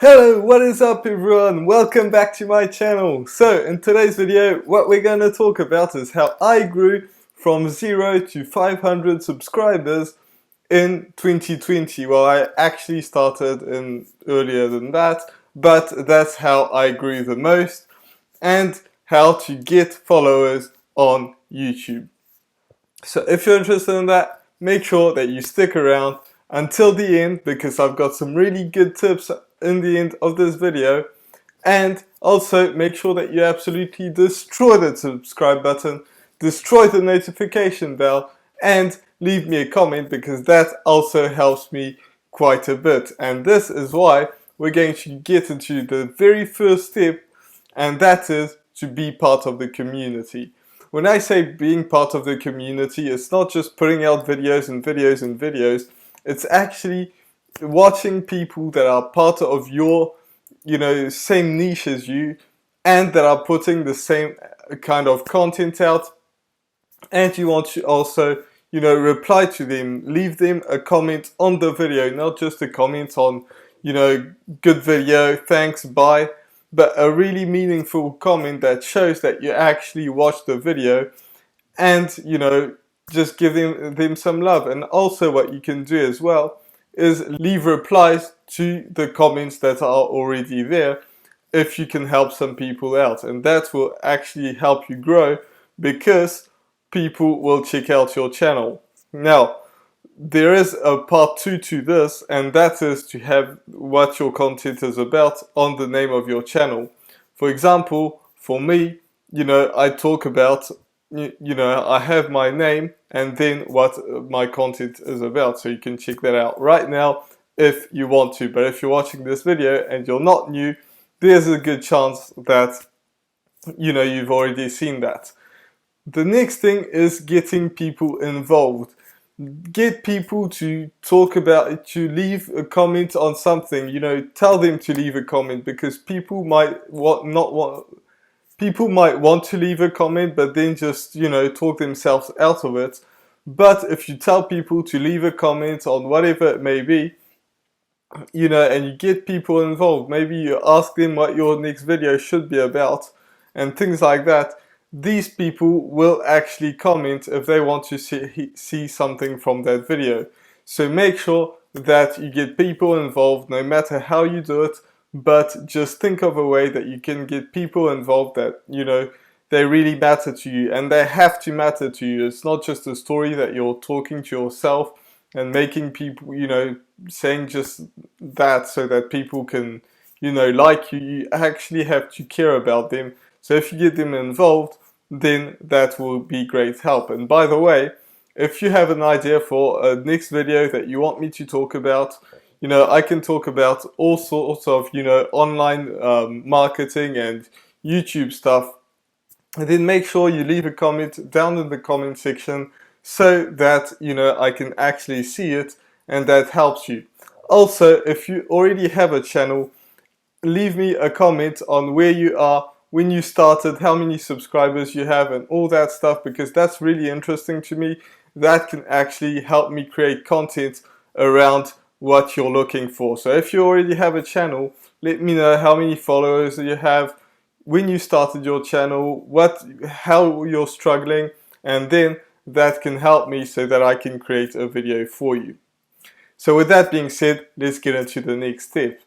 Hello, what is up everyone? Welcome back to my channel. So in today's video, what we're going to talk about is how I grew from 0 to 500 subscribers in 2020. Well, I actually started in earlier than that, but that's how I grew the most, and how to get followers on YouTube. So if you're interested in that, make sure that you stick around until the end, because I've got some really good tips in the end of this video. And also make sure that you absolutely destroy the subscribe button, destroy the notification bell, and leave me a comment, because that also helps me quite a bit. And this is why we're going to get into the very first step, and that is to be part of the community. When I say being part of the community, it's not just putting out videos and videos and videos. It's actually watching people that are part of your, same niche as you, and that are putting the same kind of content out. And you want to also, reply to them, leave them a comment on the video, not just a comment on, good video, thanks, bye, but a really meaningful comment that shows that you actually watched the video, and just give them some love. And also what you can do as well is leave replies to the comments that are already there, if you can help some people out, and that will actually help you grow, because people will check out your channel. Now, there is a part 2 to this, and that is to have what your content is about on the name of your channel. For example, for me, I talk about, I have my name and then what my content is about, so you can check that out right now if you want to. But if you're watching this video and you're not new, there's a good chance that, you've already seen that. The next thing is getting people involved. Get people to talk about it, to leave a comment on something. Tell them to leave a comment, because people might people might want to leave a comment, but then just, talk themselves out of it. But if you tell people to leave a comment on whatever it may be, and you get people involved, maybe you ask them what your next video should be about, and things like that, these people will actually comment if they want to see something from that video. So make sure that you get people involved, no matter how you do it, but just think of a way that you can get people involved that, they really matter to you, and they have to matter to you. It's not just a story that you're talking to yourself and making people, saying just that so that people can, like you. You actually have to care about them. So if you get them involved, then that will be great help. And by the way, if you have an idea for a next video that you want me to talk about, I can talk about all sorts of, online marketing and YouTube stuff. And then make sure you leave a comment down in the comment section, so that, I can actually see it, and that helps you. Also, if you already have a channel, leave me a comment on where you are, when you started, how many subscribers you have, and all that stuff, because that's really interesting to me. That can actually help me create content around what you're looking for. So if you already have a channel, let me know how many followers you have, when you started your channel, how you're struggling, and then that can help me so that I can create a video for you. So with that being said, let's get into the next step.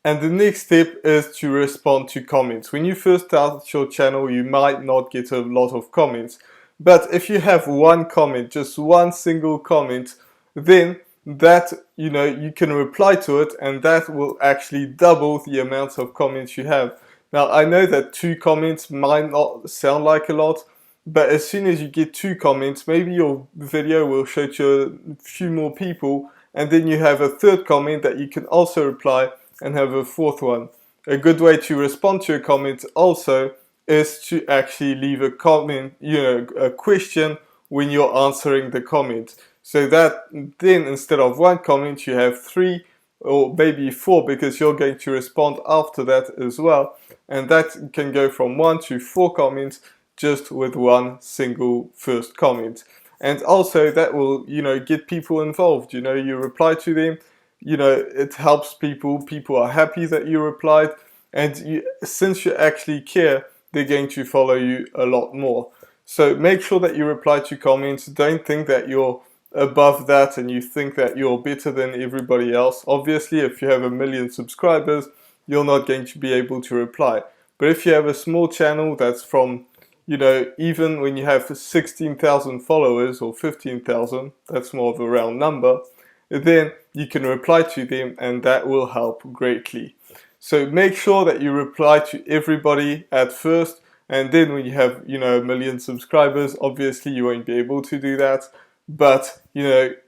And the next step is to respond to comments. When you first start your channel, you might not get a lot of comments. But if you have one comment, just one single comment, then that, you can reply to it, and that will actually double the amount of comments you have. Now, I know that 2 comments might not sound like a lot, but as soon as you get 2 comments, maybe your video will show to a few more people, and then you have a 3rd comment that you can also reply, and have a 4th one. A good way to respond to a comment also is to actually leave a comment, a question when you're answering the comment. So that then, instead of 1 comment, you have 3 or maybe 4, because you're going to respond after that as well. And that can go from 1 to 4 comments just with 1 single first comment. And also that will, get people involved. You reply to them, it helps people. People are happy that you replied, and since you actually care, they're going to follow you a lot more. So make sure that you reply to comments. Don't think that you're above that and you think that you're better than everybody else. Obviously, if you have 1 million subscribers, you're not going to be able to reply. But if you have a small channel that's from, even when you have 16,000 followers or 15,000, that's more of a round number, then you can reply to them, and that will help greatly. So make sure that you reply to everybody at first, and then when you have 1 million subscribers, obviously you won't be able to do that, but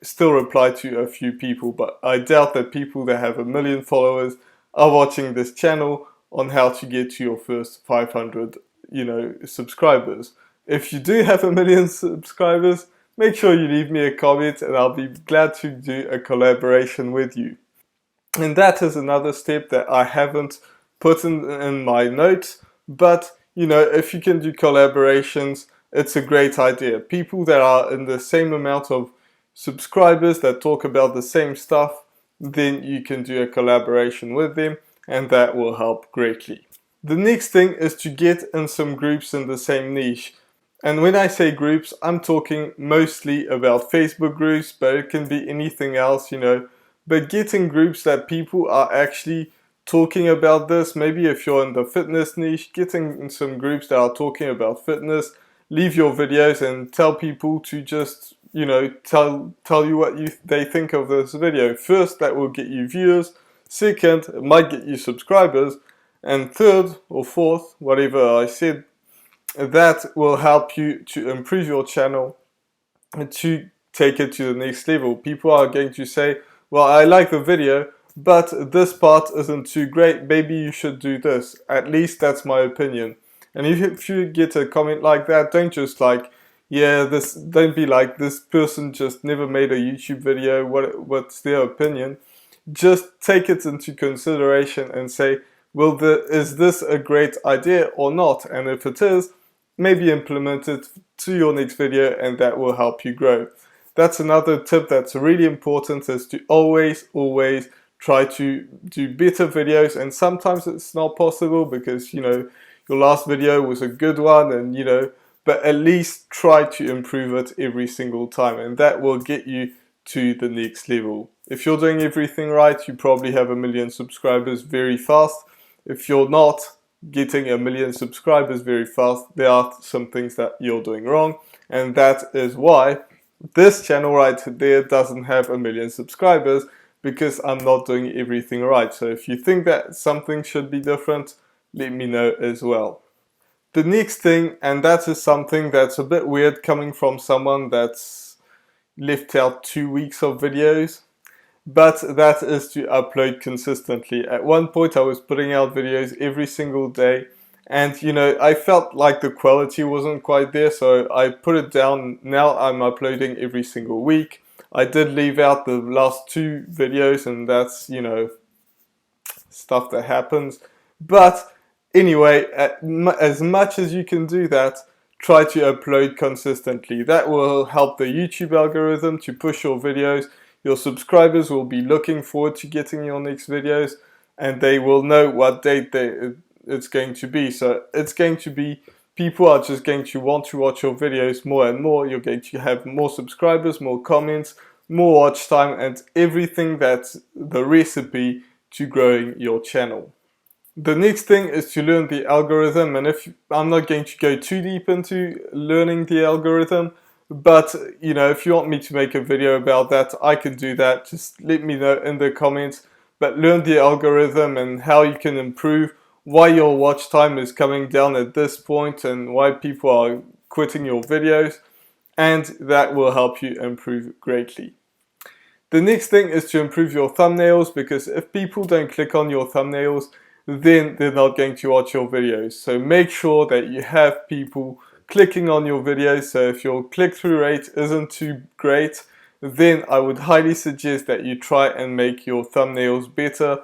still reply to a few people. But I doubt that people that have 1 million followers are watching this channel on how to get to your first 500 subscribers. If you do have 1 million subscribers, make sure you leave me a comment and I'll be glad to do a collaboration with you. And that is another step that I haven't put in my notes, but if you can do collaborations, it's a great idea. People that are in the same amount of subscribers that talk about the same stuff, then you can do a collaboration with them, and that will help greatly. The next thing is to get in some groups in the same niche. And when I say groups, I'm talking mostly about Facebook groups, but it can be anything else, But getting groups that people are actually talking about this. Maybe if you're in the fitness niche, getting in some groups that are talking about fitness. Leave your videos and tell people to just, tell you what they think of this video. First, that will get you viewers. Second, it might get you subscribers. And third or fourth, whatever I said, that will help you to improve your channel and to take it to the next level. People are going to say, well, I like the video, but this part isn't too great. Maybe you should do this. At least that's my opinion. And if you get a comment like that, don't just don't be like, this person just never made a YouTube video. What's their opinion? Just take it into consideration and say, well, is this a great idea or not? And if it is, maybe implement it to your next video, and that will help you grow. That's another tip that's really important, is to always try to do better videos. And sometimes it's not possible because, your last video was a good one, and, but at least try to improve it every single time, and that will get you to the next level. If you're doing everything right, you probably have 1 million subscribers very fast. If you're not getting 1 million subscribers very fast, there are some things that you're doing wrong, and that is why this channel right there doesn't have 1 million subscribers, because I'm not doing everything right. So if you think that something should be different, let me know as well. The next thing, and that is something that's a bit weird coming from someone that's left out 2 weeks of videos, but that is to upload consistently. At one point I was putting out videos every single day, and I felt like the quality wasn't quite there, so I put it down. Now I'm uploading every single week. I did leave out the last 2 videos, and that's stuff that happens. But anyway, as much as you can do that, try to upload consistently. That will help the YouTube algorithm to push your videos. Your subscribers will be looking forward to getting your next videos, and they will know what date it's going to be. So it's going to be, people are just going to want to watch your videos more and more. You're going to have more subscribers, more comments, more watch time, and everything that's the recipe to growing your channel. The next thing is to learn the algorithm, and I'm not going to go too deep into learning the algorithm, but if you want me to make a video about that, I can do that. Just let me know in the comments. But learn the algorithm and how you can improve, why your watch time is coming down at this point, and why people are quitting your videos, and that will help you improve greatly. The next thing is to improve your thumbnails, because if people don't click on your thumbnails, then they're not going to watch your videos. So make sure that you have people clicking on your videos. So if your click-through rate isn't too great, then I would highly suggest that you try and make your thumbnails better.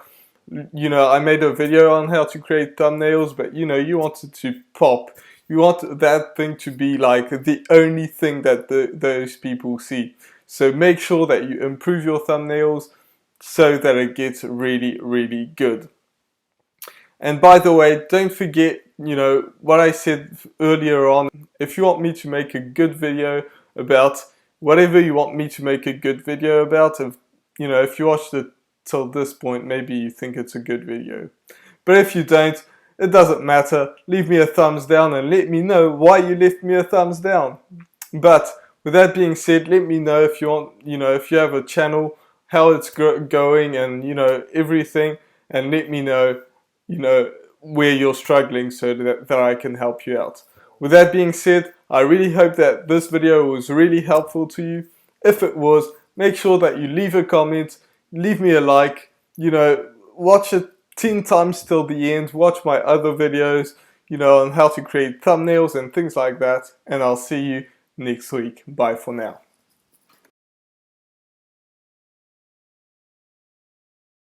I made a video on how to create thumbnails, but you want it to pop. You want that thing to be like the only thing that those people see. So make sure that you improve your thumbnails, so that it gets really, really good. And by the way, don't forget, you know, what I said earlier on. If you want me to make a good video about whatever you want me to make a good video about, you know, if you watched it till this point, maybe you think it's a good video. But if you don't, it doesn't matter. Leave me a thumbs down and let me know why you left me a thumbs down. But with that being said, let me know if you want, you know, if you have a channel, how it's going, and, you know, everything, and let me know, you know, where you're struggling so that I can help you out. With that being said, I really hope that this video was really helpful to you. If it was, make sure that you leave a comment, leave me a like, you know, watch it 10 times till the end, watch my other videos, you know, on how to create thumbnails and things like that, and I'll see you next week. Bye for now.